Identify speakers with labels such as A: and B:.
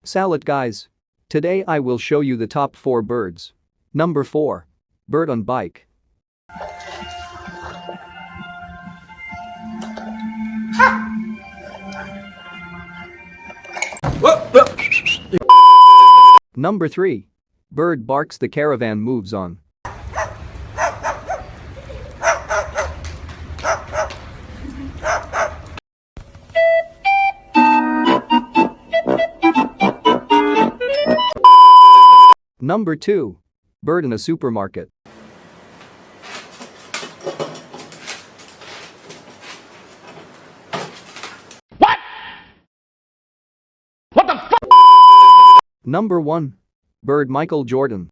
A: Salad guys. Today I will show you the top 4 birds. Number 4. Bird on bike. Number 3. Bird barks the caravan moves on. Number 2. Bird in a supermarket.
B: What? What the fuck?
A: Number 1. Bird Michael Jordan.